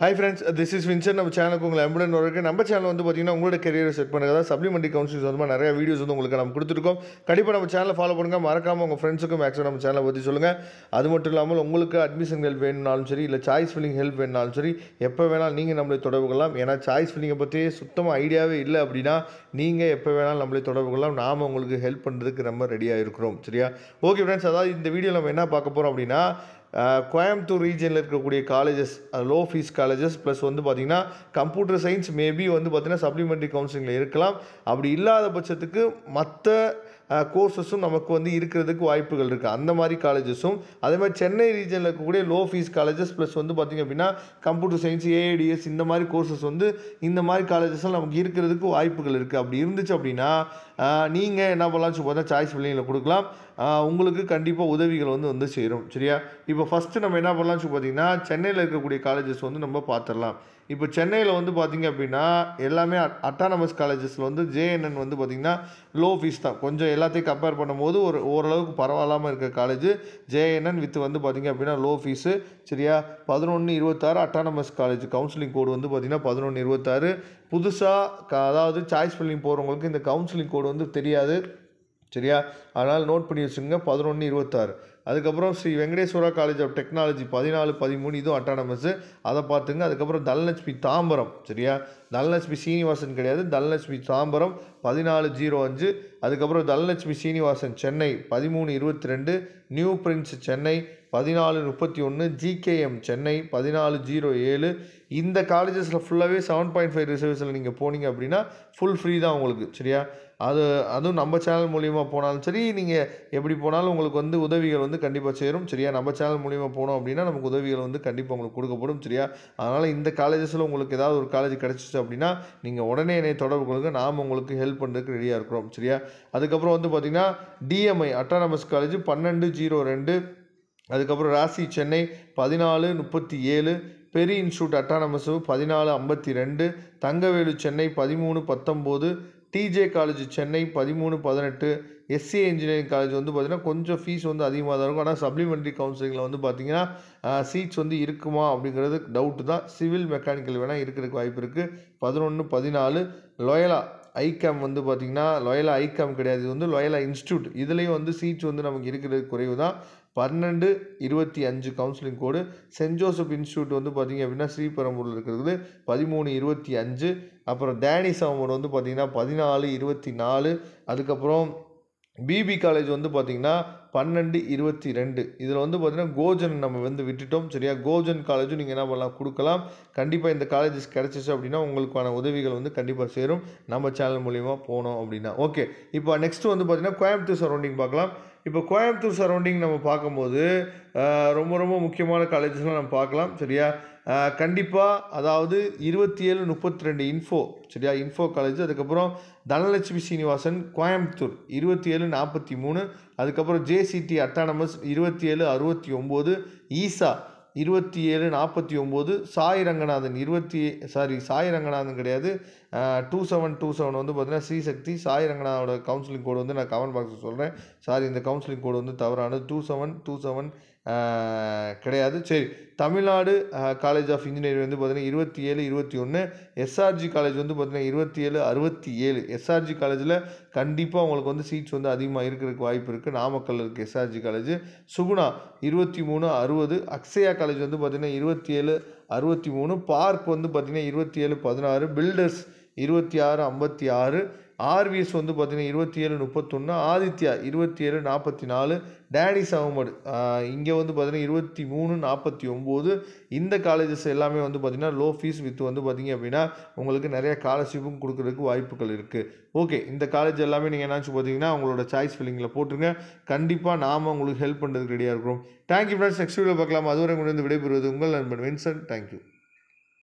Hi friends, this is Vincent. நம்ம சேனலுக்கு உங்களை அன்புடன் வரவேற்கிறேன். நம்ம சேனல் வந்து பார்த்தீங்கன்னா உங்களோட கரியரை செட் பண்ணுறதா சப்ளிமெண்ட்ரி கவுன்சிலிங் சொந்தமாக நிறைய வீடியோஸ் வந்து உங்களுக்கு நம்ம கொடுத்துருக்கோம். கண்டிப்பாக நம்ம சேனலை ஃபாலோ பண்ணுங்கள். மறக்காமல் உங்கள் ஃப்ரெண்ட்ஸுக்கும் மேக்ஸிமம் நம்ம சேனலை பற்றி சொல்லுங்கள். அது மட்டும் இல்லாமல் உங்களுக்கு அட்மிஷன் ஹெல்ப் வேணும்னாலும் சரி, இல்லை சாய்ஸ் ஃபில்லிங் ஹெல்ப் வேணும்னாலும் சரி, எப்போ வேணாலும் நீங்கள் நம்மளை தொடர்பு கொள்ளலாம். ஏன்னா சாய்ஸ் ஃபில்லிங்கை பற்றி சுத்தமாக ஐடியாவே இல்லை அப்படின்னா நீங்கள் எப்போ வேணாலும் நம்மளை தொடர்பு கொள்ளலாம். நாம் உங்களுக்கு ஹெல்ப் பண்ணுறதுக்கு நம்ம ரெடியாக இருக்கிறோம். சரியா? ஓகே ஃப்ரெண்ட்ஸ், அதாவது இந்த வீடியோ நம்ம என்ன பார்க்க போகிறோம் அப்படின்னா, கோயம்புத்தூர் ரீஜனில் இருக்கக்கூடிய colleges, low fees colleges plus வந்து பார்த்திங்கன்னா கம்ப்யூட்டர் சயின்ஸ் மேபி வந்து பார்த்திங்கன்னா சப்ளிமெண்ட்ரி கவுன்சிலிங்கில் இருக்கலாம். அப்படி இல்லாத பட்சத்துக்கு மற்ற கோர்சஸும் நமக்கு வந்து இருக்கிறதுக்கு வாய்ப்புகள் இருக்குது. அந்த மாதிரி காலேஜஸும், அதே மாதிரி சென்னை ரீஜனில் இருக்கக்கூடிய லோ ஃபீஸ் காலேஜஸ் ப்ளஸ் வந்து பார்த்திங்க அப்படின்னா கம்ப்யூட்டர் சயின்ஸ், ஏஐடிஎஸ் இந்த மாதிரி கோர்சஸ் வந்து இந்த மாதிரி காலேஜஸ்லாம் நமக்கு இருக்கிறதுக்கு வாய்ப்புகள் இருக்குது. அப்படி இருந்துச்சு அப்படின்னா நீங்கள் என்ன பண்ணலாம்னு சொல்லி பார்த்தா சாய்ஸ் ஃபில்லிங்கில் கொடுக்கலாம். உங்களுக்கு கண்டிப்பாக உதவிகள் வந்து சேரும். சரியா? இப்போ ஃபஸ்ட்டு நம்ம என்ன பண்ணலாம்னு சொல்லி பார்த்தீங்கன்னா சென்னையில் இருக்கக்கூடிய காலேஜஸ் வந்து நம்ம பார்த்துடலாம். இப்போ சென்னையில் வந்து பார்த்திங்க அப்படின்னா எல்லாமே அட்டானமஸ் காலேஜஸில் வந்து ஜேஎன்என் வந்து பார்த்திங்கன்னா லோ ஃபீஸ் தான். கொஞ்சம் எல்லாத்தையும் கம்பேர் பண்ணும்போது ஓரளவுக்கு பரவாயில்லாமல் இருக்க காலேஜ் ஜேஎன்என் வித் வந்து பார்த்திங்க அப்படின்னா லோ ஃபீஸு. சரியா? 1126 அட்டானமஸ் காலேஜ் கவுன்சிலிங் கோடு வந்து பார்த்திங்கன்னா 1126. புதுசாக அதாவது சாய்ஸ் ஃபில்லிங் போகிறவங்களுக்கு இந்த கவுன்சிலிங் கோடு வந்து தெரியாது. சரியா? அதனால் நோட் பண்ணி வச்சுங்க, 1126. அதுக்கப்புறம் Sri Venkateswara college of technology 1413, இதுவும் அட்டானமஸு, அதை பார்த்துங்க. அதுக்கப்புறம் தனலட்சுமி தாம்பரம். சரியா? தனலட்சுமி சீனிவாசன் கிடையாது, தனலட்சுமி தாம்பரம் 1405. அதுக்கப்புறம் Dhanalakshmi Srinivasan Chennai 1322, new Prince Chennai 1431, GKM Chennai 1407. இந்த காலேஜஸில் ஃபுல்லாகவே 7.5 ரிசர்வேஷனில் நீங்கள் போனீங்க அப்படின்னா ஃபுல் ஃப்ரீ தான் உங்களுக்கு. சரியா? அதுவும் நம்ம சேனல் மூலிமா போனாலும் சரி, நீங்கள் எப்படி போனாலும் உங்களுக்கு வந்து உதவிகள் வந்து கண்டிப்பாக சேரும். சரியா? நம்ம சேனல் மூலிமா போனோம் அப்படின்னா நமக்கு உதவிகள் வந்து கண்டிப்பாக உங்களுக்கு கொடுக்கப்படும். சரியா? அதனால் இந்த காலேஜஸில் உங்களுக்கு ஏதாவது ஒரு காலேஜ் கிடச்சிச்சு அப்படின்னா நீங்கள் உடனே என்னை தொடர்பு கொள்ளுங்க. நாம் உங்களுக்கு ஹெல்ப் பண்ணுறதுக்கு ரெடியாக இருக்கிறோம். சரியா? அதுக்கப்புறம் வந்து பார்த்திங்கன்னா டிஎம்ஐ அட்டானமஸ் காலேஜ் 1202. அதுக்கப்புறம் Rasi Chennai 1437, Peri institute autonomous 1452, Thangavelu Chennai 1319, DJ college Chennai 1318, SC engineering college வந்து பார்த்திங்கன்னா கொஞ்சம் ஃபீஸ் வந்து அதிகமாக தான் இருக்கும். ஆனால் சப்ளிமெண்ட்ரி கவுன்சிலிங்கில் வந்து பார்த்திங்கன்னா சீட்ஸ் வந்து இருக்குமா அப்படிங்கிறது டவுட்டு தான். சிவில் மெக்கானிக்கல் வேணால் இருக்கிறதுக்கு வாய்ப்பு இருக்குது. 1114, லோயலா ஐகேம் வந்து பார்த்திங்கன்னா லோயலா ஐகேம் கிடையாது, இது வந்து லோயலா இன்ஸ்டியூட். இதுலேயும் வந்து சீட்ஸ் வந்து நமக்கு இருக்கிறது குறைவு தான். 1225 counselling code. Saint Joseph institute வந்து பார்த்திங்க அப்படின்னா ஸ்ரீபெரும்பூரில் இருக்கிறது 1325. அப்புறம் டேனி சவுமர் வந்து பார்த்திங்கன்னா 1424. அதுக்கப்புறம் பிபி காலேஜ் வந்து பார்த்திங்கன்னா 1222. இதில் வந்து பார்த்திங்கன்னா கோஜன் நம்ம வந்து விட்டுட்டோம். சரியா? கோஜன் காலேஜும் நீங்கள் என்ன பண்ணலாம், கொடுக்கலாம். கண்டிப்பாக இந்த காலேஜஸ் கிடச்சிச்சு அப்படின்னா உங்களுக்கான உதவிகள் வந்து கண்டிப்பாக சேரும் நம்ம சேனல் மூலிமா போனோம் அப்படின்னா. ஓகே, இப்போ நெக்ஸ்ட்டு வந்து பார்த்திங்கன்னா கோயம்புத்தூர் சரௌண்டிங் பார்க்கலாம். இப்போ கோயம்புத்தூர் சரௌண்டிங் நம்ம பார்க்கும்போது ரொம்ப ரொம்ப முக்கியமான காலேஜஸ்லாம் நம்ம பார்க்கலாம். சரியா? கண்டிப்பாக அதாவது 2732 இன்ஃபோ. சரியா? Info college. அதுக்கப்புறம் தனலட்சுமி சீனிவாசன் கோயம்புத்தூர் 2743. அதுக்கப்புறம் ஜேசிடி அட்டானமஸ் 2769, ஈசா 2749, சாய் ரங்கநாதன் சாய் ரங்கநாதன் கிடையாது, 2727 வந்து பார்த்தீங்கன்னா ஸ்ரீசக்தி. சாய் ரங்கநாதனோட கவுன்சிலிங் கோடு வந்து நான் கமெண்ட் பாக்ஸில் சொல்கிறேன். இந்த கவுன்சிலிங் கோடு வந்து தவறானது. 2727 கிடையாது. சரி, தமிழ்நாடு காலேஜ் ஆஃப் இன்ஜினியரிங் வந்து பார்த்திங்கன்னா 2721, எஸ்ஆர்ஜி காலேஜ் வந்து பார்த்திங்கன்னா 2767. எஸ்ஆர்ஜி காலேஜில் கண்டிப்பாக உங்களுக்கு வந்து சீட்ஸ் வந்து அதிகமாக இருக்கிறதுக்கு வாய்ப்பு இருக்குது. நாமக்கல் இருக்குது SRG college. Suguna 2360, Akshaya college வந்து பார்த்திங்கன்னா 2763, பார்க் வந்து பார்த்திங்கன்னா 2716, பில்டர்ஸ் 2656, ஆர்விஎஸ் வந்து பார்த்திங்கன்னா 2731, ஆதித்யா 2744, டேனி சவுமட் இங்கே வந்து பார்த்திங்கன்னா 2349. இந்த காலேஜஸ் எல்லாமே வந்து பார்த்திங்கன்னா லோ ஃபீஸ் வித் வந்து பார்த்திங்க அப்படின்னா உங்களுக்கு நிறைய ஸ்காலர்ஷிப்பும் கொடுக்குறதுக்கு வாய்ப்புகள் இருக்குது. ஓகே, இந்த காலேஜ் எல்லாமே நீங்கள் என்னாச்சு பார்த்தீங்கன்னா உங்களோட சாய்ஸ் ஃபில்லிங்கில் போட்டுருங்க. கண்டிப்பாக நாம் உங்களுக்கு ஹெல்ப் பண்ணுறதுக்கு ரெடியாக இருக்கிறோம். Thank you friends. நெக்ஸ்ட் வீடியோ பார்க்கலாம். அதுவரை கொண்டு வந்து விடைபெறுவது உங்கள் நண்பன் வின்சென்ட். தேங்க்யூ.